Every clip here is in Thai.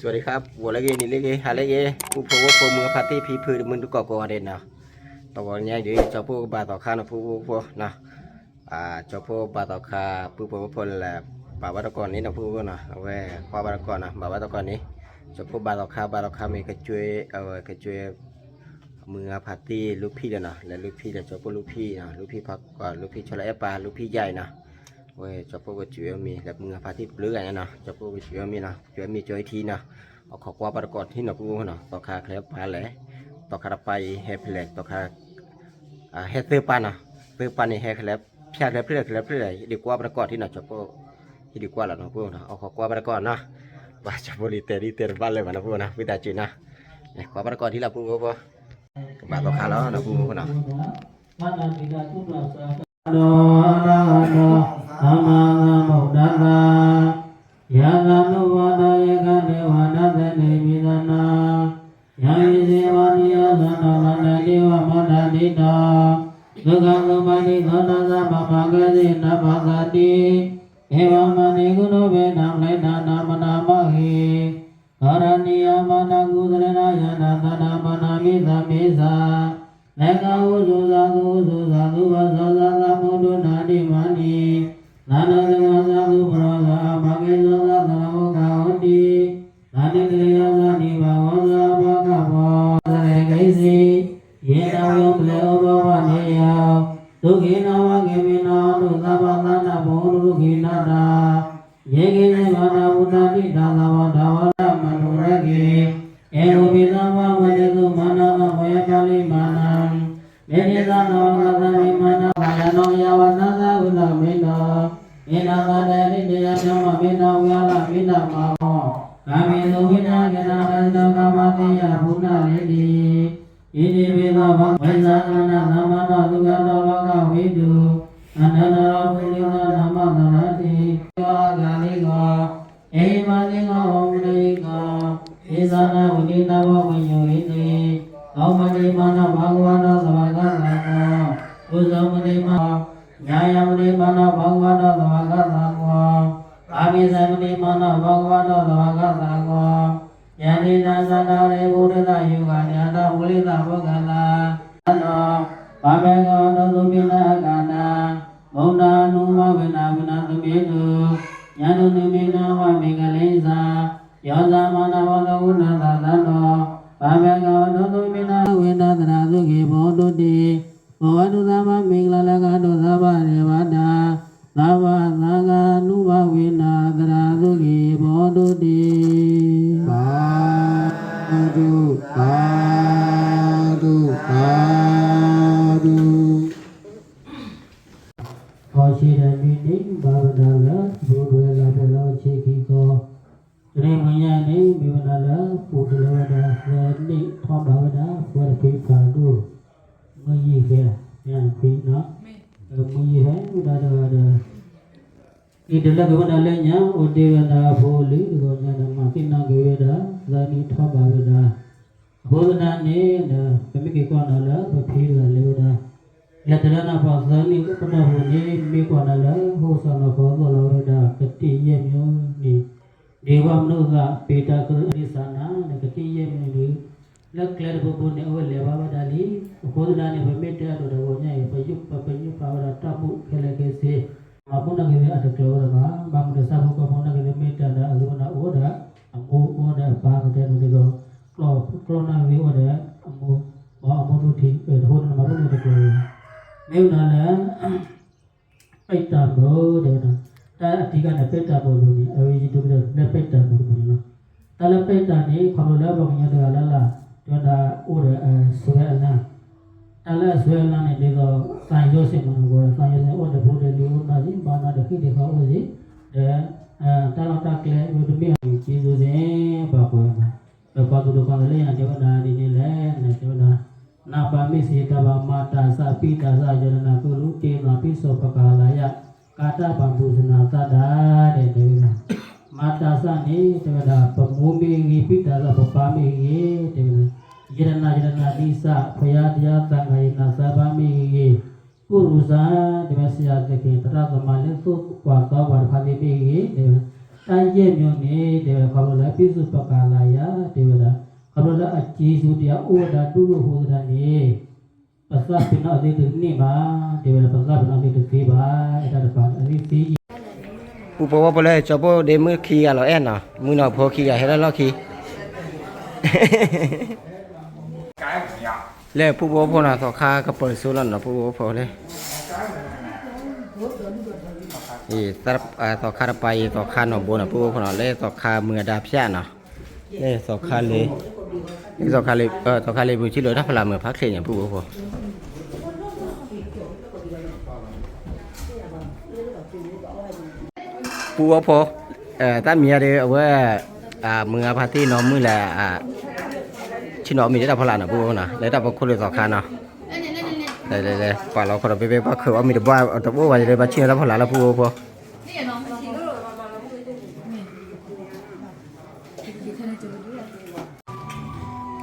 สวัสดีครับวัวเล็กนี่เล็กหาเล็กผู้พบว่าพมือพัดที่พีพื้นมือตุกกอเด่นนะต่อวันนี้เดี๋ยวจะพูดบาต่อข้านะผู้นะจะพูดบาต่อข้าผู้พบพลแหละบาวัตกรนี้นะผู้นะเอาไว้ความบาตกรนะบาวัตกรนี้จะพูดบาต่อข้ามีกระจุยกระจุยมือพัดที่ลูกพี่เด่นนะและลูกพี่เด่นจะพูดลูกพี่นะลูกพี่พักก่อนลูกพี่ชลเอปาลูกพี่ใหญ่นะเว้ยจะพูดว่าจุยมีและมือพาที่เปลือยนะจะพูดว่าจุยมีนะจุยมีจุยทีนะเอาขอกว่าประกอบที่หนักพูนะต่อคาเคลปพาแหล่ต่อคาไปเฮเพลต่อคาเฮเตอร์ปานะเตอร์ปานี่เฮเคลปพิจารณาเพื่อดีกว่าประกอบที่หนักจะพูดที่ดีกว่าหล่ะนะพูนะเอาขอกว่าประกอบนะว่าจะพูดดีเตอร์บ้านเลยนะพูนะวิตาจีนะเนี่ยกว่าประกอบที่เราพูดก็บาต่อคาแล้วนะพูนะโนนะโนธัมมังโมดัสสะยะกะนุวะตายกะเทวะนัสสะเนมิตนาญาณิเสวะนิยสันตะนะเทวะมะดานิตาสุขังสุปฏิโสนะสัพพะภะกะสินะภะคะติเอวะมะนิกุโนเวนะไลนานามะนามะหิกรณียมะนะกุสเลนะยะนะตนะมะนามิสัมมิสาและก็อุสุสาธุวะสัสสะสัมมุตุนาดิมานีนานาสังฆสังฆปรสะภะเกสัสสะสะโมกะโหตินานิกริยสันนิบาวัสสะภะคะวะสะเรไกสีเยนะโยมเลโอภวะเนยทุกินาวะเกมินานุสัพพะสันนะโมรุขินาตาเยเกเนวะนาพุทธาติตาสวะดาวะมนุรเกเอโรปิสัมภะวะเจตุมานะมะเวปะลิมานังเมนิสังโฆกัสสมิมานะวายโนยาวนาสะอุลเมนะเอนะกะเดริเดยะธัมมะเมนะวะละมินะมาโหกามิสุวินาเกนะรันตะกะมะติยะภุณะเลติอิติปิโสภะเวสะนะนะธัมมะนะตุกะโตโลกะวิตุอันนะนะภุรินะธัมมะนะระติโยกาลิโกเอมาลิโกโอมลิโกอิสานะวุติตาวะวิญโยหิติเอามณีมานะภะคะวะโตสวากาสะโกอุสมณีมาญาญามณีมานะภะคะวะโตสวากาสะโกอามิสมณีมานะภะคะวะโตสวากาสะโกยะนินาสันตาเรบุริตายุกาญาตาบุริตาภะคะลาอันโนปะเมโกโตสุปินะกานาโมนานุมะเวนะวินาตุเมตุญาณุนิเมนะวะเมกะเลสาယောဇာမနာဝတဝုဏ္ဏသာသနောဘာဝေကောဒုသုမိနာဝိနသရာသုခေဘောတုတိဘောဝတုသမမင်္ဂလလကတုသဗ္ဗရေဝတာသဗ္ဗသံဃာနုဘဝိနာသရာသုခေဘောတုတိသာဓုသာဓုသာဓုขอชีรมินิบาวดาลบุเรลาเดลาเชกิโกเรมยานิมิวนาลาปุตเลวดาเรนิทอมบาวดาเวรปิกาดูมือยีเกยันปีนะมือยีให้อุดาดาดาอิดละกวนาเลญาอุเดวนาโพลิโกญาณมากินาเกเวดาลานิทอมบาวดาโบนาเนนะเปมิเกกวนาลาปะพีลาเลวดาละตระนาภาษานิปนะโหเนมีกวนาลาโหสนะโคโลวดากติเยมโยนิเดวมนุกะปีตากรุณิสานะนกติเยมนิลักเคลรบุบุเนอเวเลวาวดาลีโคดนาเนเปเมตะโดดโวญะปยุปปยุปาวดาตบุเคลเกเสอาปุณะเกเวอะตะโกรกะบัมเดสะภุกะมุนะเกเวเมตะดาอสุนะโอดะอโมโอดะปากะเตนุติโกกลอนาเวโอดะอโมบะอโมตุทิโหนะมาปุณะตะโกเมวนาละปิตาโบเดนะตาอธิกะนะปิตาโบโลนี่อเวจิตุเดนะปิตาโบโลนะตาละปิตานี่ขอละบ่ญะตะละละจนดาโอดะสุเรอนะตาละสุเรอนะนี่เดก็สัญโยสิมนุโกสัญโยสิโอดะโบเดลิโอนาจิบานาดะคิเดเขาโอจิเดตาละตะเคลเวตุเมจิซุเซบะโกนะปะตุโกนะเลนะเทวดานี่นี่แหละนะเทวดานาปามิสิตบะมาตาสะปิตาสะจรณะกุลุเตนะปิโสปะกาลายะกาตะปัมปุสนาตะดาเดเทวดามาตาสะนี่เทวดาปะมุมิงิปิตาสะปะปามิเยเทวดาจรณะนิสะพยาตยะตังไหนะสะปามิเยกุรุสะเทวสยะเตเกตระสะมาเลสุกวาตะวะภะติมิเยเทวดา တိုင်းကျင်းမျိုးနေတဲ့ခါလို့လည်းပြည့်စုံပက္ခလာရတဲ့ဝလားခါလို့လည်းအကျေစုတရားဩဒါတုလို့ဟောတဲ့နေပစပိနောဒီတုနေပါတဲ့ဝလားပစပိနောဒီတုသေးပါအဲ့ဒါတော့အရင်သေး ปูปอปเลยจอปเดมือขี้อ่ะเหรอแอนน่ะมือหนอพอขี้อ่ะเฮ็ดแล้วขี้แล้วปูปอพอน่ะตอคาก็เปิดสู้แล้วน่ะปูปอพอเลยตะตอคาไปตอคาหนอโบน่ะปูปอพอน่ะเลยตอคามือดาพยะน่ะเลยตอคาเลยตอคาเลยตอคาเลยบุชิโลถ้าพลามือพักเสเนี่ยปูปอพอปูว่าพอตาเมียเด้อว่ามือพาที่น้องมือละชิน้องมีได้พลานะปูนะได้แต่พอคนเลยต่อคานะได้ป่าเราคนเราไปว่าคือว่ามีแต่ว่าแต่ว่าจะได้มาเชื่อแล้วพลาแล้วปูพอ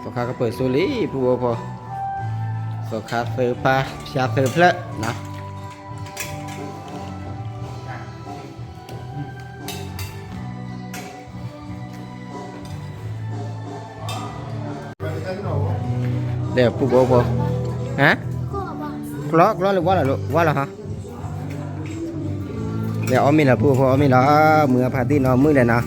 ต่อคาก็เปิดโซลี่ปูพอต่อคาเสือปลาชาเสือเพลนะเดี๋ยวปูโบพอฮะกล้อหรือว่าอะไรลูกว่าอะไรฮะเดี๋ยวเอามีละปูพอเอามีละมือพาที่นอนมือเลยนะ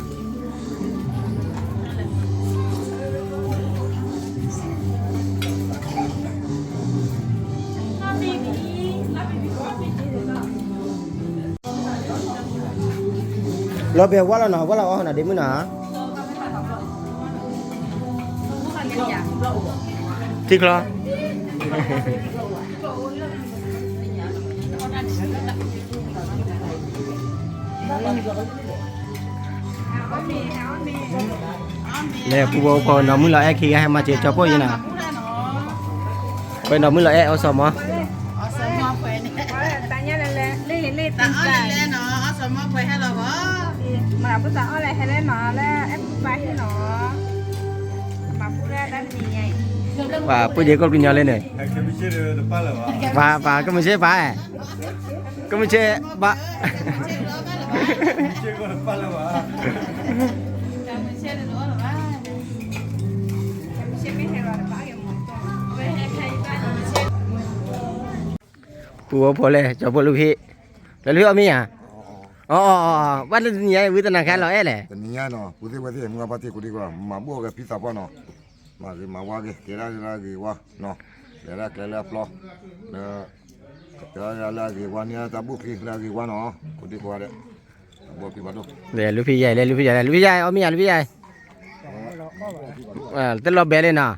เราเบียว่าเราหนาว่าเราเอาหนาดีมือหนาที่คลอเนี่ยผู้บริหารน้องมือเราแอกขี้ให้มาเจอเจ้าพ่อยังน่ะไปน้องมือเราแอกเอาสมอtanya lele tanya nó sao mà phải hay là có mà bữa sáng lại hay là nó là em phải nó mà bữa ra đang gì vậy và bây giờ con đi nhờ lên này và cái mình sẽ phải cái mình sẽ baปูพอเลยจบลูกพี่แล้วลูกเอามีอ่ะอ๋อวันนี้วิทยาการเราเอ๊ะเลย แต่นี่เนาะกูที่ว่าที่มึงเอาไปที่กูดีกว่ามาบวกกับพิซซ่าป่ะเนาะมาว่าเกล้ากี่ว่าเนาะเกล้าปลอกเนาะเกล้ากี่วันนี้ตาบุกกี่กี่วันเนาะกูดีกว่าเด้บวกกี่วันดู เดี๋ยวลูกพี่ใหญ่เลยลูกพี่ใหญ่เอามีอ่ะลูกพี่ใหญ่แต่เราเบลเลยนะ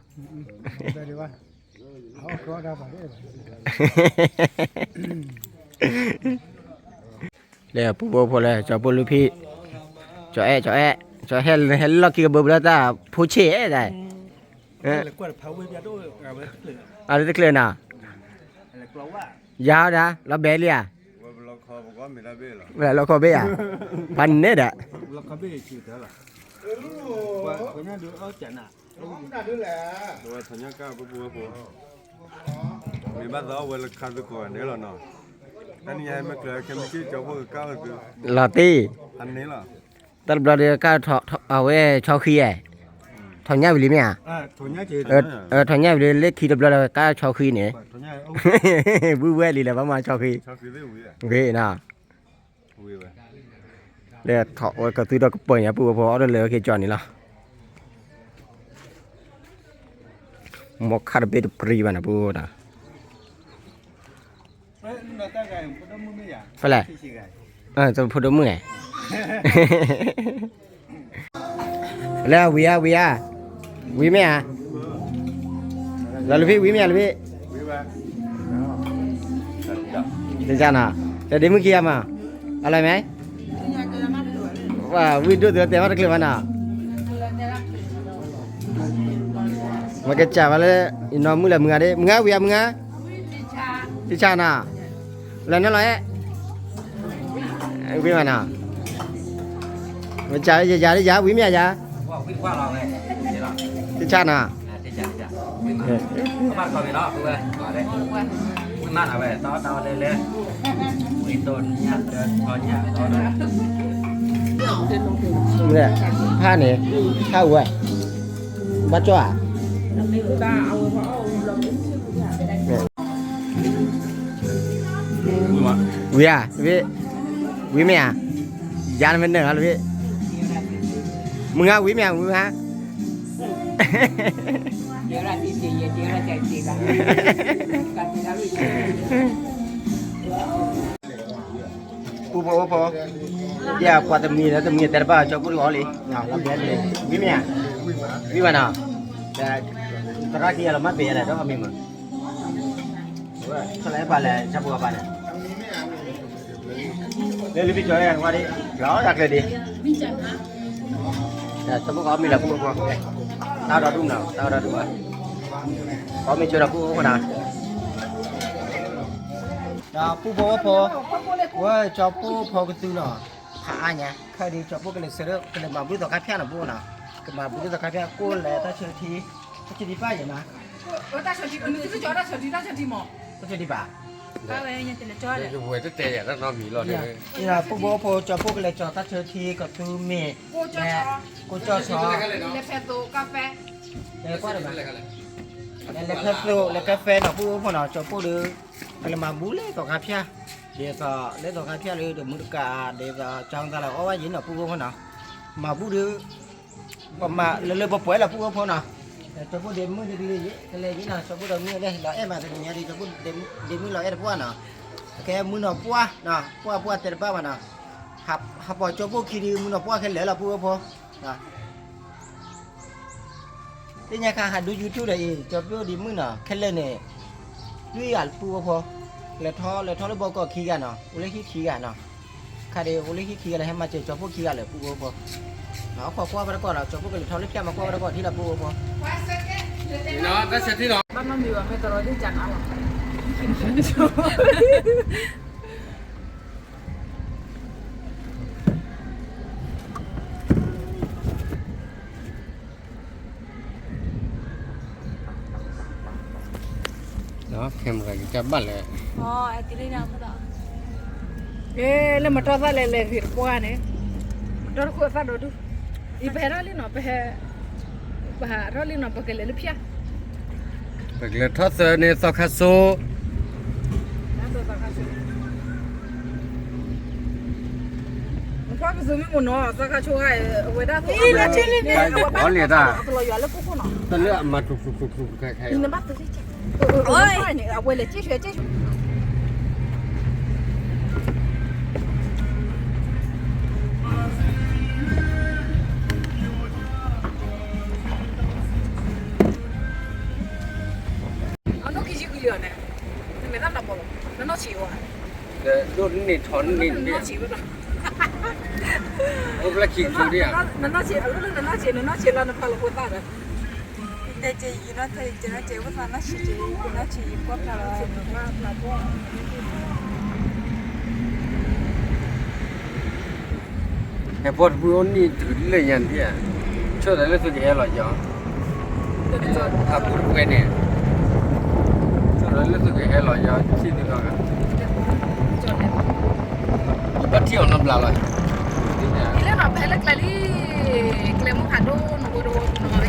เดี๋ยวปูพอเลยจบลูกพี่จอแอะเห็นเรากี่กระเบื้องแล้วแต่ผู้เชี่ยได้อะไรตะเกียบน่ะยาวนะเราเบลเลยอ่ะเราขอเบลอ่ะพันเนี่ยอ่ะเราขอเบลชื่อเท่าไหร่ว่าคนนั้นดูเอาจันอ่ะดูว่าสัญญาก้าวปูมีบ้านเราเวลาคันตัวก่อนเนี่ยหรอเนาะอันนี้ยังไม่เกิดแค่ไม่ชื่อจบว่าก้าวคือลาตี้อันนี้หรอตอนเราเดียวก็เอาไว้ชาวขี้ทองย่าวิลิเมียทองย่าจีทองย่าวิลิเล็กขี้ดับเราก็ชาวขี้เนี่ยบูเวลีเลยประมาณชาวขี้เว้ยนะเดี๋ยวถอดกระตุ้นเราก็เปิดเนี่ยปูพอเอาเลยโอเคจอนี่ละหมกคาร์เบตปรีวันนะปูนะไปเลยจะพูดมือไงแล้ววิไหมอ่ะแล้วลูกพี่วิไหมอ่ะลูกพี่เดี๋ยวจ้าน่ะจะได้เมื่อกี้มาอะไรไหมว่าวิดีโอเดี๋ยวมาตะเกียบน่ะมาเก็บจ่ามาเลยอินนอมือละมึงอ่ะดิมึงอ่ะวิมึงอ่ะที่ชาน่ะแล้วนั่นอะไรวิมันน่ะมาจ่ายจ่ายวิมีอ่ะจ่าที่ชาน่ะบ้านก็ไปรอบด้วยก่อนเลยนั่นเอาไปต่อเลยวิ่งโดนเนี่ยเดินพอเนี่ยต่อเลย เนี่ยผ้าเนี่ยผ้าหัวบ้าจ้าวิอ่ะวิไหมอ่ะยานเป็นหนึ่งอะไรวิมึงอ่ะวิไหมอ่ะมึงฮะ Pupo dia kuat temui terba coba oli nah lambian le bimi ya bimi mana dah terakhir alamat be ada dah kami mah kalau apa le siapa apa le le lebih jauh yang wadi jauh tak le di dah coba kami lah pupo tahu dah dulu tahu dah dulu kami coba pupo mana đó pu bố với cho pu phô cái tư nó thả nhá khai đi cho pu cái lịch sử cái lịch mà bữa tao khai phép là pu nào cái mà bữa tao khai phép cô là ta chơi đi ba vậy mà ta chơi đi mình cứ cho ta chơi đi mỏ ta chơi đi ba ta về nhà tiền là cho đấy cái buổi tết tết nó mì lò đấyนี่là pu bố phô cho pu cái lịch cho ta chơi thi có tư mẹ cô cho le feto cà phê để qua được mà le cà phê nó pu phô nó cho pu được kalau mampu le to kapia dia to le to kapia le de muka de chang ta la o wa yin no pu ko na ma bu de ma le bo poi la pu ko na cho pu de mu de le le yin na cho pu de mu le la e ma de nya di cho pu de mu la e pu na ke mu no pu na pu te ba na ha po cho pu ki di mu no pu ke le la pu ko naที่เนี่ยค่ะดู YouTube ได้จะเพื่อดีมื้อน่ะแค่เล่นเนี่ยด้วยอ่ะปูพอแล้วท้อแล้วบอกก็ขี้กันเนาะอุเลขี้กันเนาะค่ะเดี๋ยวอุเลขี้กันให้มาเจอจะพวกขี้กันเลยปูพอเนาะขอไปก่อนเราจะพวกกันท้อเล็กแค่มาไปก่อนที่ละปูพอ nó sẽ thế đó bắt nó nhiều mấy tao đi chặt áo đó thêm cái chắp bắt lại ê le mata sa le vir kwa ne dor ko sa do du I behera li no behe bahara li no pakele le pia cái là thoát giờ này sao khá số na do sa ka so mo pa zo mi mo no sa ka chu ai we da so la chile ne có liền ta lo ya le ko ko no ta lựa mà thục cái ni ba to chi ôi ni a we le chi xue nó chịu à? đốt nịt thốn nịt đi. Nó chịu đó. Ôm là chịu đi à? Nó chịu là nó phải là ta rồi. Để chị nó thì chị nó chịu quá nó chỉ quá là cái bột bún nịt thử lấy nhận đi à? Cho đấy là tôi dễ là gió. À bún quên nè. Rồi lúc tôi hay là do xin được rồi bắt chiều năm là rồi đi lên học hay là đi kêu một hạt đô nó đồ nói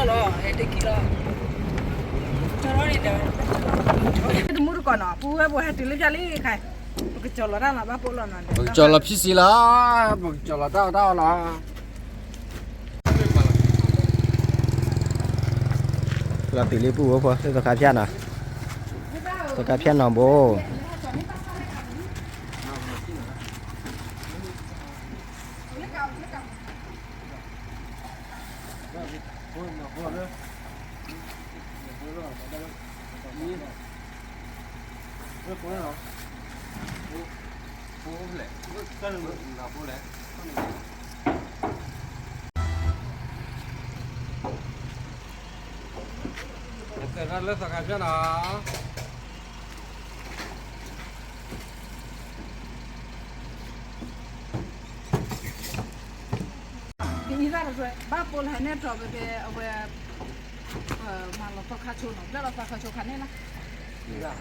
lo de kilo choro ni de cái mua được còn nó pu cái bộ hai tỷ lấy ra lấy khai cái chó nó ra là ba bộ nó cho là phi xí lá cho là đau là là tỷ lệ pu của tôi cả phiên à tôi cả phiên nào bố Ra lớp cả cho nó cái ra rồi ba bộ hai nè trò về mà nó phát chôn nó rất là phát chôn khăn này là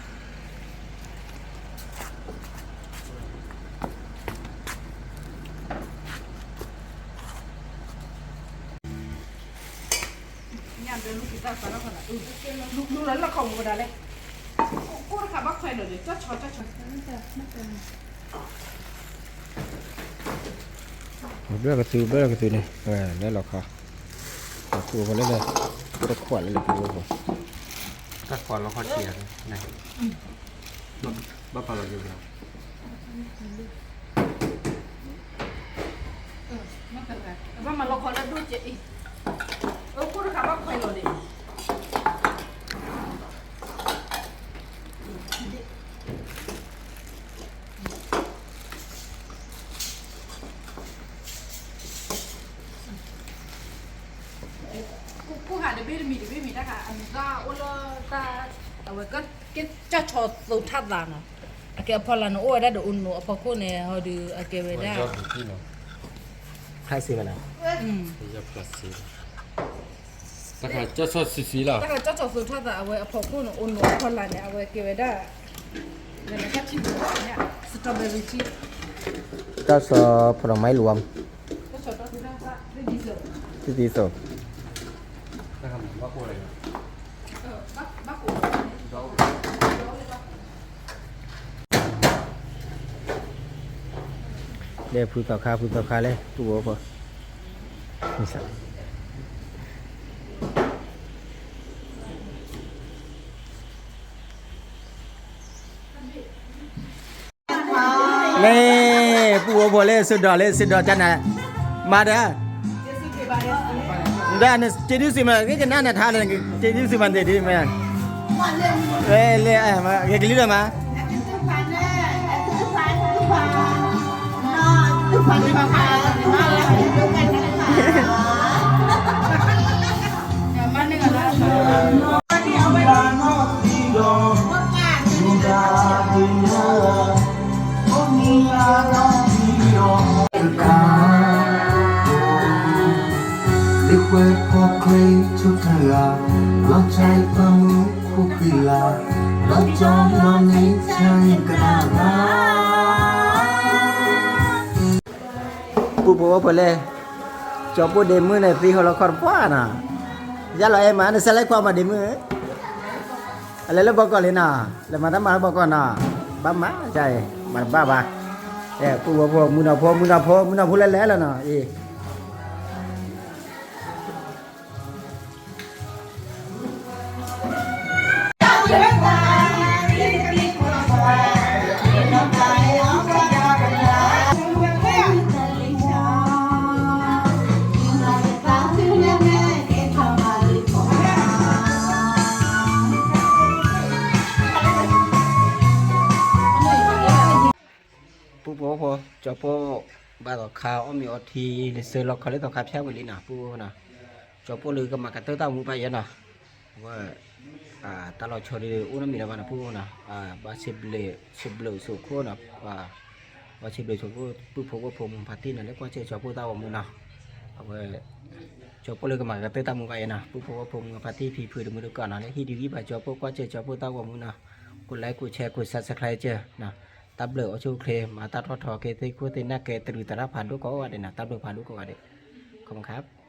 nhà bên lúc kita sana kana lu là không có đấy cô nó khá bác khoe rồi cho bữa cái từ này đây là khó pu vào lên đây pu đã khoan lên pu vào các khoan nó khó chịu này bắp vào là gì vậy mà nó khó là đôi chị cô nó khá bác khoe rồi cô hà để biết mì đã cả ăn ra ô lơ ta ở cái cho tàu thắt là nó cái phò là nó ôi đã được uốn nó phò cô này họ được cái về đó hai xí mà nào tất cả cho sốt xí là ta cái cho tàu thắt là ở phò cô nó uốn nó phò là này ở cái về đó này là cái chim này strawberry chip cho số phở máy luộc cái số đó thì ra đi giờ tí số bác của để phụ tàu khá lên tu bố phở như sao nè phụ bố lên xin đỏ chân này mà đó đây này chỉ đi xem mà cái nào này thà là chỉ đi xem mà để đi mà lên mà cái lý do mà quê khó quê chút thằng là lo trai phong khu kỳ là lo cho lo ní trai cả phụ bố phở lên cho bố đêm mưa này vì họ là con quá nè giá là em mà nó sẽ lấy qua mà đêm mưa ấy lấy nó bao con lên nè lấy mà tắm mà bao con nè ba má trời mà ba để phụ bố mua nào lẽ là nè gì phụ bố cho bố bà tỏ khao ông miêu thì để sơ lọc khởi tỏ khắp theo cái lý nào phụ nào cho bố lư cái mặt cái tơ tao mua bay nào và ta lo cho đi uống mình là bạn phụ nào bà xếp lệ số khô nào và xếp lệ số khô phụ mình phát tin là để qua chơi cho bố tao mua nào và cho bố lư cái mặt cái tơ tao mua bay nào phụ mình phát tin phi được mua được cả nào đấy khi đi bà cho bố qua chơi cho bố tao mua nàoกดไลค์กดแชร์กด Subscribe เจอนะตับเหลือโชว์เคลมมาตัดทอดทอเกติคุติน่าเกตรึตระผ่านดูก็ว่าเด่นนะตับเหลือผ่านดูก็ว่าเด่นขอบคุณครับ